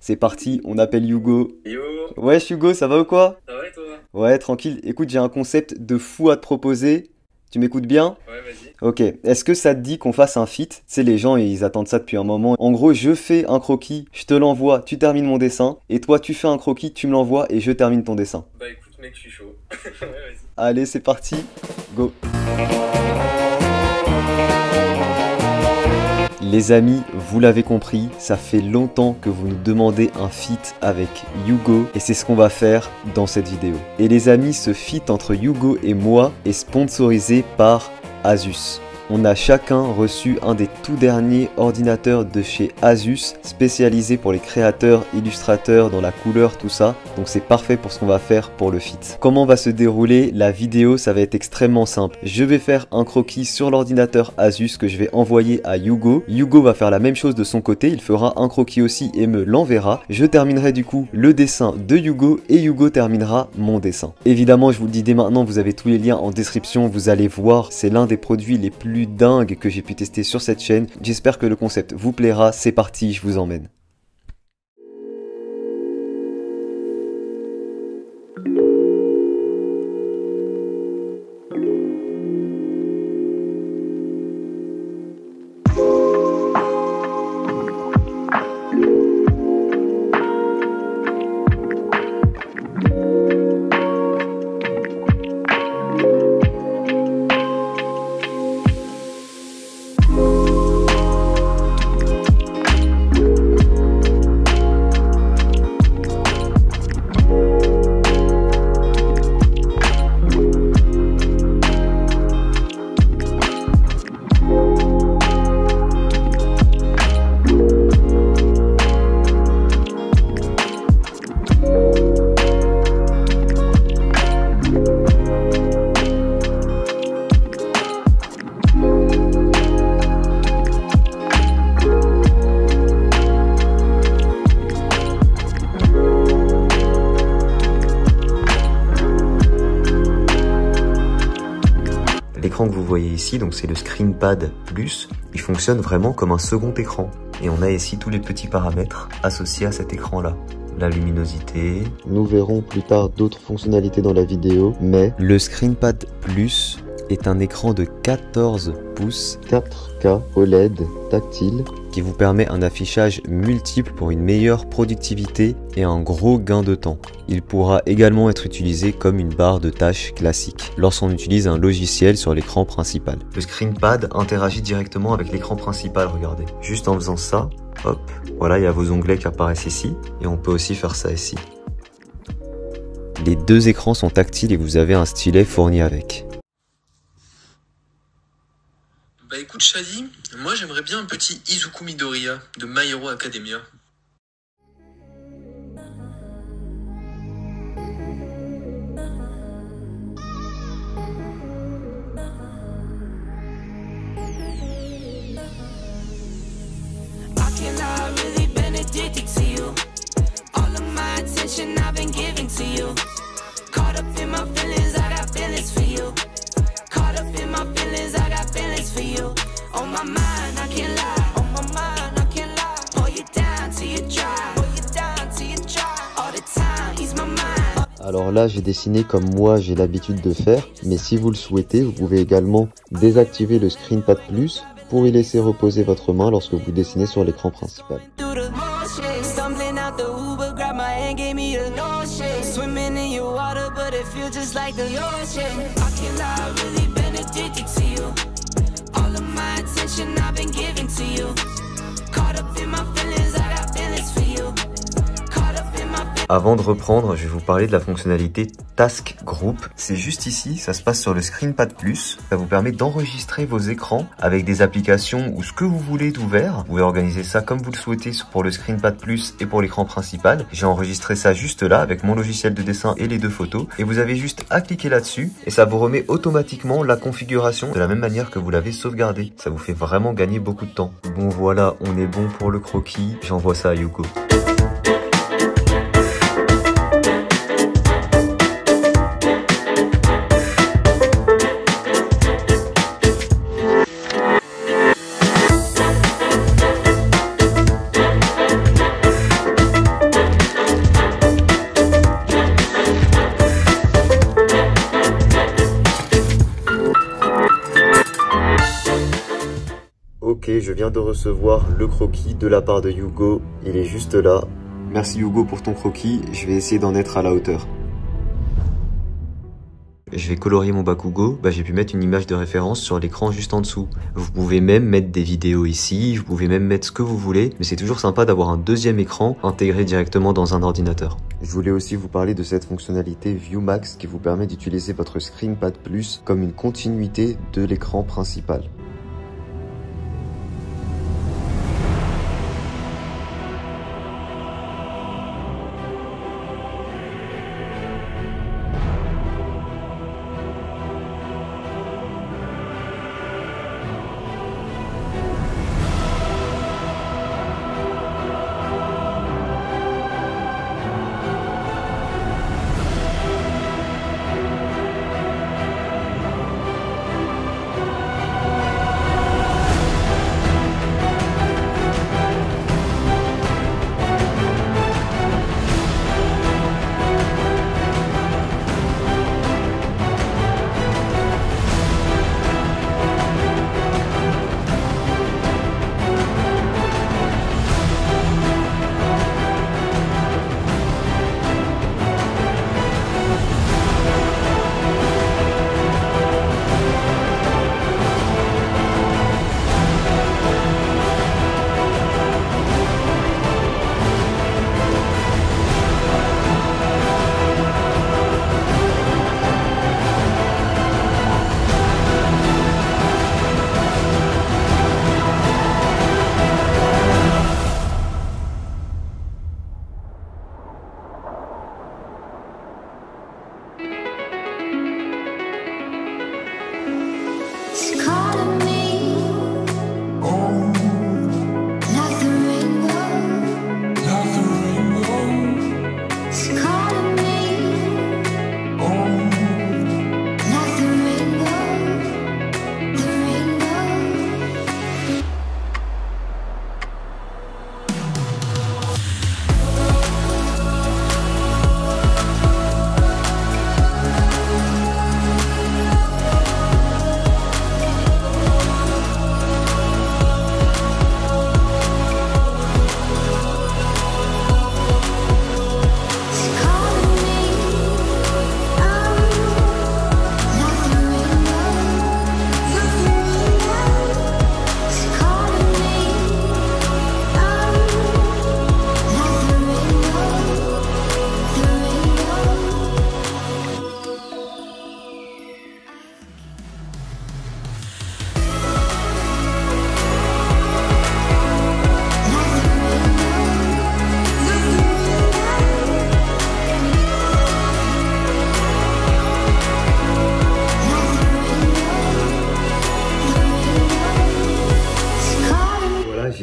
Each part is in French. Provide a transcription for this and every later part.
C'est parti, on appelle Hugo. Yo, Ouais, Hugo, ça va ou quoi? ça va et toi? Ouais, tranquille. Écoute, j'ai un concept de fou à te proposer. Tu m'écoutes bien? Ouais, vas-y. Ok. Est-ce que ça te dit qu'on fasse un feat? Tu sais, les gens, ils attendent ça depuis un moment. En gros, je fais un croquis, je te l'envoie, tu termines mon dessin. Et toi, tu fais un croquis, tu me l'envoies et je termine ton dessin. Bah écoute mec, je suis chaud. Ouais, vas-y. Allez, c'est parti. Go. Les amis, vous l'avez compris, ça fait longtemps que vous nous demandez un feat avec Hugo et c'est ce qu'on va faire dans cette vidéo. Et les amis, ce feat entre Hugo et moi est sponsorisé par Asus. On a chacun reçu un des tout derniers ordinateurs de chez Asus, spécialisé pour les créateurs, illustrateurs, dans la couleur, tout ça. Donc c'est parfait pour ce qu'on va faire pour le feat. Comment va se dérouler la vidéo? Ça va être extrêmement simple. Je vais faire un croquis sur l'ordinateur Asus que je vais envoyer à Hugo. Hugo va faire la même chose de son côté, il fera un croquis aussi et me l'enverra. Je terminerai du coup le dessin de Hugo et Hugo terminera mon dessin. Évidemment, je vous le dis dès maintenant, vous avez tous les liens en description, vous allez voir, c'est l'un des produits les plus dingue que j'ai pu tester sur cette chaîne. J'espère que le concept vous plaira. C'est parti, je vous emmène. L'écran que vous voyez ici, donc c'est le ScreenPad Plus, il fonctionne vraiment comme un second écran. Et on a ici tous les petits paramètres associés à cet écran-là. La luminosité. Nous verrons plus tard d'autres fonctionnalités dans la vidéo, mais le ScreenPad Plus est un écran de 14 pouces 4K OLED tactile qui vous permet un affichage multiple pour une meilleure productivité et un gros gain de temps. Il pourra également être utilisé comme une barre de tâches classique lorsqu'on utilise un logiciel sur l'écran principal. Le ScreenPad interagit directement avec l'écran principal, regardez. Juste en faisant ça, hop, voilà, il y a vos onglets qui apparaissent ici et on peut aussi faire ça ici. Les deux écrans sont tactiles et vous avez un stylet fourni avec. Bah écoute Shadi, moi j'aimerais bien un petit Izuku Midoriya de My Hero Academia. Alors là, j'ai dessiné comme moi j'ai l'habitude de faire, mais si vous le souhaitez, vous pouvez également désactiver le ScreenPad Plus pour y laisser reposer votre main lorsque vous dessinez sur l'écran principal. Avant de reprendre, je vais vous parler de la fonctionnalité Task Group. C'est juste ici, ça se passe sur le ScreenPad Plus. Ça vous permet d'enregistrer vos écrans avec des applications ou ce que vous voulez d'ouvert. Vous pouvez organiser ça comme vous le souhaitez pour le ScreenPad Plus et pour l'écran principal. J'ai enregistré ça juste là avec mon logiciel de dessin et les deux photos. Et vous avez juste à cliquer là-dessus et ça vous remet automatiquement la configuration de la même manière que vous l'avez sauvegardé. Ça vous fait vraiment gagner beaucoup de temps. Bon voilà, on est bon pour le croquis. J'envoie ça à Hugo. je viens de recevoir le croquis de la part de Hugo. Il est juste là. Merci Hugo pour ton croquis. Je vais essayer d'en être à la hauteur. Je vais colorier mon Bakugo, j'ai pu mettre une image de référence sur l'écran juste en dessous. Vous pouvez même mettre des vidéos ici, vous pouvez même mettre ce que vous voulez, mais c'est toujours sympa d'avoir un deuxième écran intégré directement dans un ordinateur. Je voulais aussi vous parler de cette fonctionnalité ViewMax qui vous permet d'utiliser votre ScreenPad Plus comme une continuité de l'écran principal.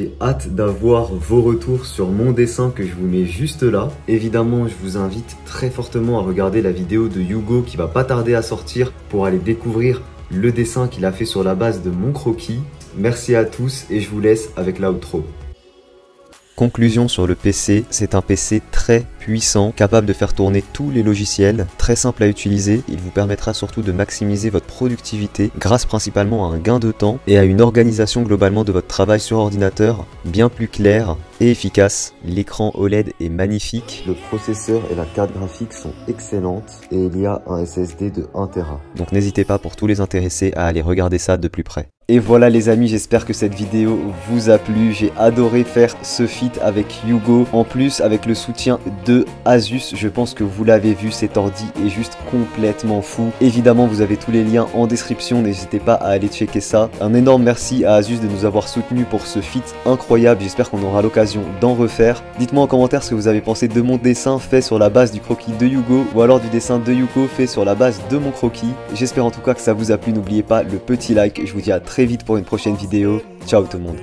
J'ai hâte d'avoir vos retours sur mon dessin que je vous mets juste là. Évidemment, je vous invite très fortement à regarder la vidéo de Hugo qui va pas tarder à sortir pour aller découvrir le dessin qu'il a fait sur la base de mon croquis. Merci à tous et je vous laisse avec l'outro. Conclusion sur le PC, c'est un PC très puissant, capable de faire tourner tous les logiciels, très simple à utiliser. Il vous permettra surtout de maximiser votre productivité grâce principalement à un gain de temps et à une organisation globalement de votre travail sur ordinateur bien plus claire et efficace. L'écran OLED est magnifique, le processeur et la carte graphique sont excellentes et il y a un SSD de 1 Tera. Donc n'hésitez pas pour tous les intéressés à aller regarder ça de plus près. Et voilà les amis, j'espère que cette vidéo vous a plu. J'ai adoré faire ce feat avec Hugo. En plus, avec le soutien de Asus, je pense que vous l'avez vu, cet ordi est juste complètement fou. Évidemment, vous avez tous les liens en description, n'hésitez pas à aller checker ça. Un énorme merci à Asus de nous avoir soutenus pour ce feat incroyable. J'espère qu'on aura l'occasion d'en refaire. Dites-moi en commentaire ce que vous avez pensé de mon dessin fait sur la base du croquis de Hugo ou alors du dessin de Hugo fait sur la base de mon croquis. J'espère en tout cas que ça vous a plu. N'oubliez pas le petit like. Je vous dis à très vite pour une prochaine vidéo. Ciao tout le monde.